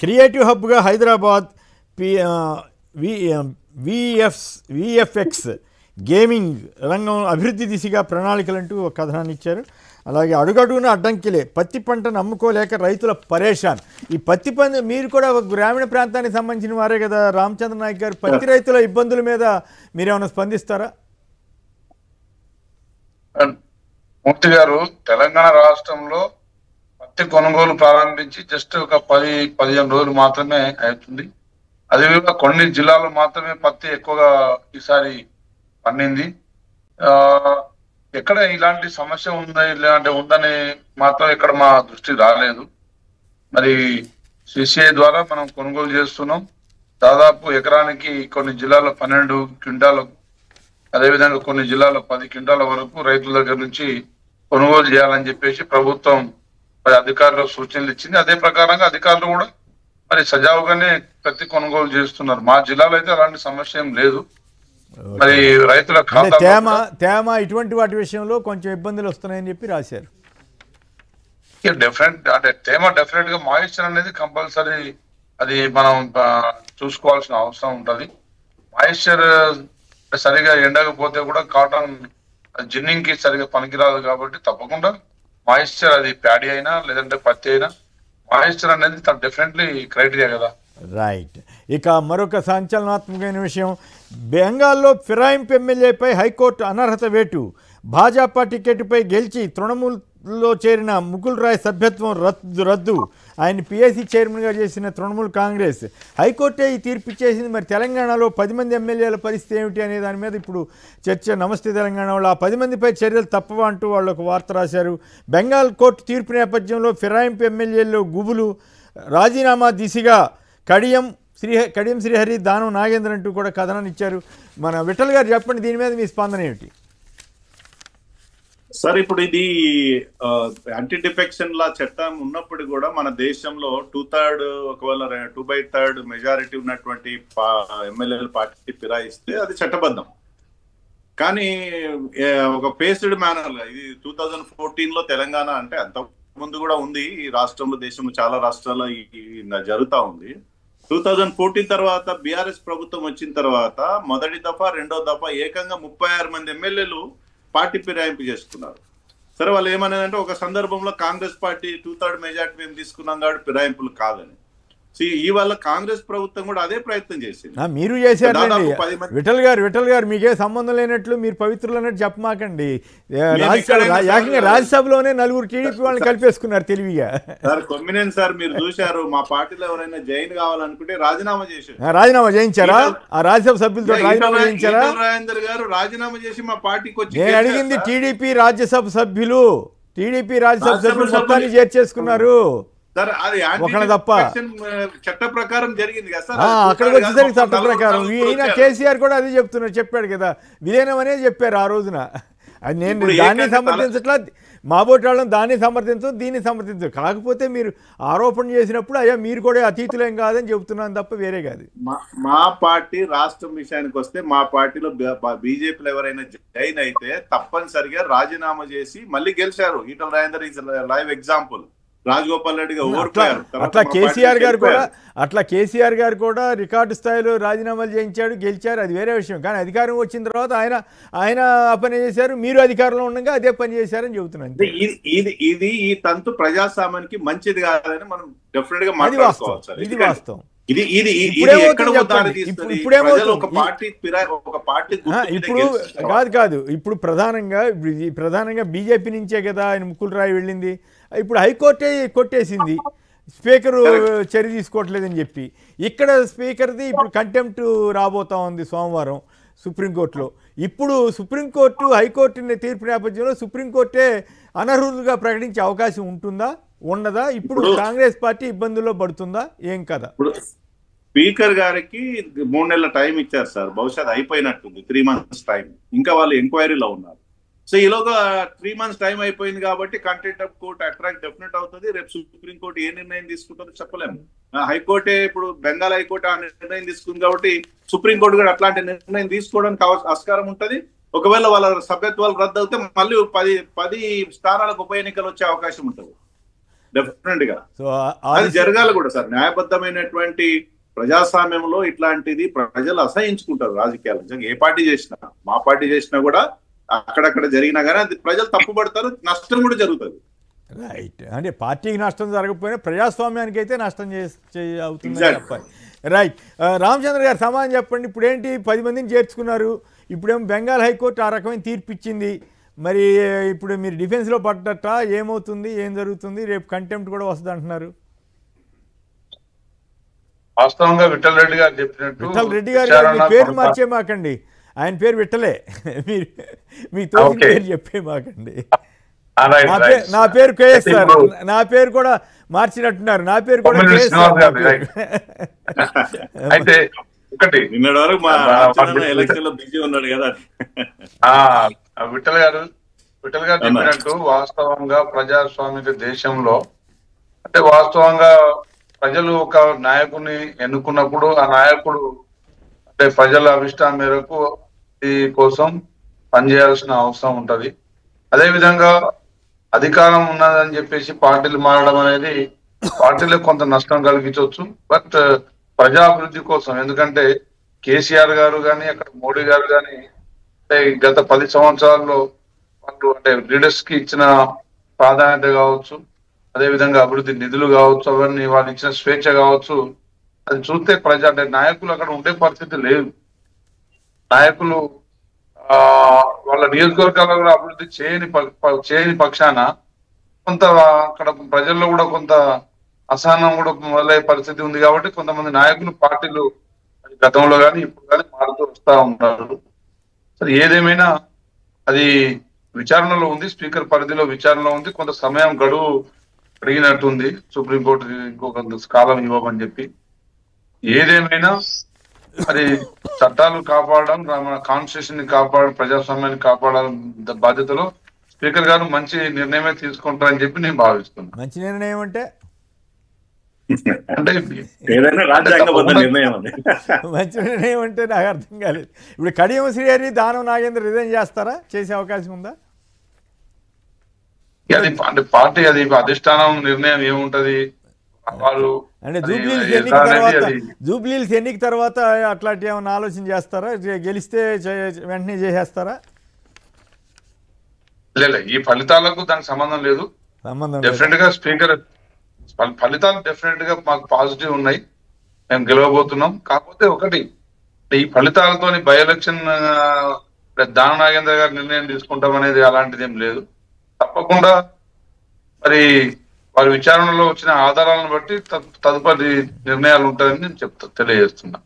Creative హబ్గా Hyderabad VFX gaming రంగం అభివృద్ధి దిశగా ప్రణాళికలంటూ ఒక కథనాన్ని ఇచ్చారు. అలాగే అడుగడుగున అడ్డంకిలే, పత్తి పంటను అమ్ముకోలేక రైతుల పరేషాన్. ఈ పత్తి పంట మీరు కూడా ఒక గ్రామీణ ప్రాంతానికి సంబంధించిన వారే కదా రామచంద్ర నాయక్ గారు, పత్తి రైతుల ఇబ్బందుల మీద మీరేమైనా స్పందిస్తారా? మూర్తి గారు, తెలంగాణ రాష్ట్రంలో పత్తి కొనుగోలు ప్రారంభించి జస్ట్ ఒక 10-15 రోజులు మాత్రమే అవుతుంది. అదేవిధంగా కొన్ని జిల్లాల్లో మాత్రమే పత్తి ఎక్కువగా ఈసారి పండింది. ఎక్కడ ఇలాంటి సమస్య ఉందని మాత్రం ఇక్కడ మా దృష్టి రాలేదు. మరి సిసిఐ ద్వారా మనం కొనుగోలు చేస్తున్నాం. దాదాపు ఎకరానికి కొన్ని జిల్లాల్లో 12 క్వింటాలకు, అదేవిధంగా కొన్ని జిల్లాల్లో 10 క్వింటాల వరకు రైతుల దగ్గర నుంచి కొనుగోలు చేయాలని చెప్పేసి ప్రభుత్వం మరి అధికారులకు సూచనలు ఇచ్చింది. అదే ప్రకారంగా అధికారులు కూడా మరి సజావుగానే పత్తి కొనుగోలు చేస్తున్నారు. మా జిల్లాలో అయితే అలాంటి సమస్య ఏం లేదు. మరి రైతుల తేమ ఇటువంటి వాటి విషయంలో కొంచెం ఇబ్బందులు వస్తున్నాయని చెప్పి రాశారు. అంటే తేమ డెఫినెట్ గా మాయిశ్చర్ అనేది కంపల్సరీ అది మనం చూసుకోవాల్సిన అవసరం ఉంటది. మాయిశ్చర్ సరిగా ఎండకపోతే కూడా కాటన్ జిన్నింగ్ కి సరిగా పనికిరాదు. కాబట్టి తప్పకుండా మాయిశ్చర్, అది ప్యాడీ అయినా లేదంటే పత్తి అయినా, మాయిశ్చర్ అనేది డెఫినెట్లీ క్రైటీరియా కదా. రైట్. ఇక మరొక సంచలనాత్మకమైన విషయం, బెంగాల్లో ఫిరాయింపు ఎమ్మెల్యేపై హైకోర్టు అనర్హత వేటు. భాజపా టికెట్పై గెలిచి తృణమూల్లో చేరిన ముకుల్ రాయ్ సభ్యత్వం రద్దు. ఆయన పిఎస్సి చైర్మన్గా చేసిన తృణమూల్ కాంగ్రెస్ హైకోర్టే ఈ తీర్పు ఇచ్చేసింది. మరి తెలంగాణలో 10 మంది ఎమ్మెల్యేల పరిస్థితి ఏమిటి అనే దాని మీద ఇప్పుడు చర్చ. నమస్తే తెలంగాణ వాళ్ళు ఆ 10 మందిపై చర్యలు తప్పవా అంటూ వాళ్ళు ఒక వార్త రాశారు. బెంగాల్ కోర్టు తీర్పు నేపథ్యంలో ఫిరాయింపు ఎమ్మెల్యేల్లో గుబులు, రాజీనామా దిశగా కడియం శ్రీహరి, దానం నాగేంద్ర అంటూ కూడా కథనాన్ని ఇచ్చారు. మన విఠల్ గారు చెప్పండి, దీని మీద మీ స్పందన ఏమిటి? సార్, ఇప్పుడు ఇది యాంటీ డిఫెక్షన్ లా చట్టం ఉన్నప్పుడు కూడా మన దేశంలో 2/3 ఒకవేళ 2/3 మెజారిటీ ఉన్నటువంటి ఎమ్మెల్యేలు పార్టీ ఫిరాయిస్తే అది చట్టబద్ధం. కానీ ఒక ఫేస్డ్ మేనర్ ఇది 2014లో తెలంగాణ, అంటే అంత ముందు కూడా ఉంది ఈ రాష్ట్రంలో, దేశంలో చాలా రాష్ట్రాల్లో జరుగుతూ ఉంది. 2014 తర్వాత బీఆర్ఎస్ ప్రభుత్వం వచ్చిన తర్వాత మొదటి దఫా, రెండో దఫా ఏకంగా 36 మంది ఎమ్మెల్యేలు పార్టీ ఫిరాయింపు చేసుకున్నారు. సరే, వాళ్ళు ఏమనేదంటే ఒక సందర్భంలో కాంగ్రెస్ పార్టీ 2/3 మెజార్టీ మేము తీసుకున్నాం కాబట్టి ఫిరాయింపులు కాదని. ఇవాళ కాంగ్రెస్ ప్రభుత్వం కూడా అదే ప్రయత్నం చేసింది. మీరు చేశారండి విఠల్ గారు, మీకే సంబంధం లేనట్లు మీరు పవిత్రులు అన్నట్టు చెప్పమాకండి. ఏకంగా రాజ్యసభలోనే 4 టీడీపీ వాళ్ళని కలిపేసుకున్నారు తెలివిగా. సార్ కొమ్మినేని సార్, మీరు చూశారు, మా పార్టీలో ఎవరైనా జైన్ కావాలనుకుంటే రాజీనామా చేశారు. రాజీనామా చేయించారా? ఆ రాజ్యసభ సభ్యులతో రాజీనామా చేయించారా? రాజేందర్ గారు రాజీనామా చేసి మా పార్టీకి వచ్చి, నేను అడిగింది టీడీపీ రాజ్యసభ సభ్యులు మొత్తాన్ని చేర్చేసుకున్నారు. చట్ట ప్రకారం జరిగింది కదా సార్. అక్కడికి వచ్చేసరికి చట్ట ప్రకారం ఈయన కేసీఆర్ కూడా అదే చెప్పాడు కదా, విలీనం అనే చెప్పారు ఆ రోజున. అది నేను దాన్ని సమర్థించట్లా, మాబోటి వాళ్ళని దాన్ని సమర్థించు, దీన్ని సమర్థించు. కాకపోతే మీరు ఆరోపణ చేసినప్పుడు అయ్యా మీరు కూడా అతీతులేం కాదని చెబుతున్నాను తప్ప వేరే కాదు. మా పార్టీ రాష్ట్రం విషయానికి వస్తే, మా పార్టీలో బీజేపీలో ఎవరైనా జాయిన్ అయితే తప్పనిసరిగా రాజీనామా చేసి మళ్ళీ గెలిచారు. Etela Rajender is live example. Rajagopal Reddy గారు అట్లా కేసీఆర్ గారు కూడా రికార్డు స్థాయిలో రాజీనామాలు చేయించాడు, గెలిచారు, అది వేరే విషయం. కానీ అధికారం వచ్చిన తర్వాత ఆయన ఆ పని చేశారు, మీరు అధికారంలో ఉండగా అదే పని చేశారని చెబుతున్నాను. ఇది ఈ తంతు ప్రజాస్వామ్యానికి మంచిది కాదని మనం డెఫినెట్ గా మాట్లాడుకోవాలి. ఇది వాస్తవం. ఇప్పుడు ప్రధానంగా బీజేపీ నుంచే కదా ఆయన ముకుల్ రాయ్ వెళ్ళింది. ఇప్పుడు హైకోర్టే కొట్టేసింది, స్పీకరు చర్య తీసుకోవట్లేదని చెప్పి. ఇక్కడ స్పీకర్ది ఇప్పుడు కంటెంప్ట్ రాబోతా ఉంది సోమవారం సుప్రీంకోర్టులో. ఇప్పుడు సుప్రీంకోర్టు హైకోర్టు తీర్పు నేపథ్యంలో సుప్రీంకోర్టే అనర్హులుగా ప్రకటించే అవకాశం ఉంటుందా, ఉండదా? ఇప్పుడు కాంగ్రెస్ పార్టీ ఇబ్బందుల్లో పడుతుందా, ఏం కదా? స్పీకర్ గారికి 3 నెలల టైం ఇచ్చారు సార్, బహుశా అయిపోయినట్టుంది. 3 months టైం, ఇంకా వాళ్ళు ఎంక్వైరీలో ఉన్నారు. సో ఈలోగా 3 months టైం అయిపోయింది కాబట్టి contempt of court attract definite అవుతుంది. రేపు సుప్రీంకోర్టు ఏ నిర్ణయం తీసుకుంటుందో చెప్పలేము. హైకోర్టే, ఇప్పుడు బెంగాల్ హైకోర్టు ఆ నిర్ణయం తీసుకుంది కాబట్టి సుప్రీంకోర్టు కూడా అట్లాంటి నిర్ణయం తీసుకోవడానికి ఆస్కారం ఉంటుంది. ఒకవేళ వాళ్ళ సభ్యత్వాలు రద్దు అవుతే మళ్ళీ 10 స్థానాలకు ఉప ఎన్నికలు వచ్చే అవకాశం ఉంటుంది. డెఫినెట్ గా సో అది జరగాలి కూడా సార్. న్యాయబద్ధమైనటువంటి ప్రజాస్వామ్యంలో ఇట్లాంటిది ప్రజలు అసహించుకుంటారు రాజకీయాలు. నిజంగా ఏ పార్టీ చేసినా, మా పార్టీ చేసినా కూడా అక్కడక్కడ జరిగినా కానీ అది ప్రజలు తప్పుపడతారు, నష్టం కూడా జరుగుతుంది. రైట్. అంటే పార్టీకి నష్టం జరగకపోయినా ప్రజాస్వామ్యానికి అయితే నష్టం అవుతుంది చెప్పాలి. రైట్. రామచంద్ర గారు సమాధానం చెప్పండి. ఇప్పుడు ఏంటి 10 మందిని చేర్చుకున్నారు, ఇప్పుడేమో బెంగాల్ హైకోర్టు ఆ రకమైన తీర్పు ఇచ్చింది. మరి ఇప్పుడు మీరు డిఫెన్స్లో పడ్డట ఏమవుతుంది, ఏం జరుగుతుంది? రేపు కంటెంప్ట్ కూడా వస్తుంది అంటున్నారు. వాస్తవంగా విఠల్ రెడ్డి గారు చెప్పినట్టు, విఠల్ రెడ్డి గారు మీ పేరు మార్చే మాకండి, ఆయన పేరు విఠలే, మీరు మీ తోటి పేరు చెప్పే మాకండి. నా పేరు కేఎస్ సార్, నా పేరు కూడా మార్చినట్టున్నారు, నా పేరు కూడా కేఎస్ సార్. అయితే ఒకటి నిన్నటి వరకు మా ఎలక్షన్ లో బిజీ ఉన్నాడు కదా. విఠల్ గారు చెప్పినట్టు వాస్తవంగా ప్రజాస్వామిక దేశంలో అంటే వాస్తవంగా ప్రజలు ఒక నాయకుడిని ఎన్నుకున్నప్పుడు ఆ నాయకుడు అంటే ప్రజల అభిష్టాం మేరకు కోసం పనిచేయాల్సిన అవసరం ఉంటది. అదే విధంగా అధికారం ఉన్నదని చెప్పేసి పార్టీలు మారడం అనేది పార్టీలకు కొంత నష్టం కలిగించవచ్చు. బట్ ప్రజాభివృద్ధి కోసం, ఎందుకంటే కేసీఆర్ గారు కానీ అక్కడ మోడీ గారు కానీ అంటే గత 10 సంవత్సరాల్లో వాళ్ళు అంటే లీడర్స్ కి ఇచ్చిన ప్రాధాన్యత కావచ్చు, అదే విధంగా అభివృద్ధి నిధులు కావచ్చు, అవన్నీ వాళ్ళు ఇచ్చిన స్వేచ్ఛ కావచ్చు, అది చూస్తే అంటే నాయకులు అక్కడ ఉండే పరిస్థితి లేదు. నాయకులు వాళ్ళ నియోజకవర్గాల్లో కూడా అభివృద్ధి చేయని పక్షాన కొంత అక్కడ ప్రజల్లో కూడా కొంత అసహనం కూడా మొదలయ్యే పరిస్థితి ఉంది. కాబట్టి కొంతమంది నాయకులు పార్టీలు గతంలో కానీ ఇప్పుడు కానీ మారుతూ వస్తూ ఉంటారు. సరే, ఏదేమైనా అది విచారణలో ఉంది, స్పీకర్ పరిధిలో విచారణలో ఉంది. కొంత సమయం గడువు అడిగినట్టుంది సుప్రీంకోర్టు, ఇంకొక కాలం ఇవ్వమని చెప్పి. ఏదేమైనా అది చట్టాలు కాపాడడం, మన కాన్స్టిట్యూషన్ ని కాపాడడం, ప్రజాస్వామ్యాన్ని కాపాడడం బాధ్యతలో స్పీకర్ గారు మంచి నిర్ణయమే తీసుకుంటారని చెప్పి నేను భావిస్తున్నాను. మంచి నిర్ణయం అంటే మంచి నిర్ణయం అంటే నాకు అర్థం కాలేదు. ఇప్పుడు కడియం శ్రీహరి, దానం నాగేంద్ర రిజైన్ చేస్తారా? చేసే అవకాశం ఉందా? అది అంటే పార్టీ అది అధిష్టానం నిర్ణయం ఏముంటది వాళ్ళు అంటే జూబ్లీహిల్స్ ఎన్నిక తర్వాత అట్లాంటి ఏమైనా ఆలోచన చేస్తారా? గెలిస్తే వెంటనే చేసేస్తారా? లేదు, ఈ ఫలితాలకు దానికి సంబంధం లేదు. డెఫినెట్ గా స్పీకర్ ఫలితాలు డెఫినెట్ గా మాకు పాజిటివ్ ఉన్నాయి, మేము గెలవబోతున్నాం. కాకపోతే ఒకటి, ఈ ఫలితాలతో బై ఎలక్షన్ దాన నాగేంద్ర గారు నిర్ణయం తీసుకుంటాం అనేది అలాంటిది ఏం లేదు. తప్పకుండా మరి వారి విచారణలో వచ్చిన ఆధారాలను బట్టి తదుపరి నిర్ణయాలు ఉంటాయని నేను తెలియజేస్తున్నా.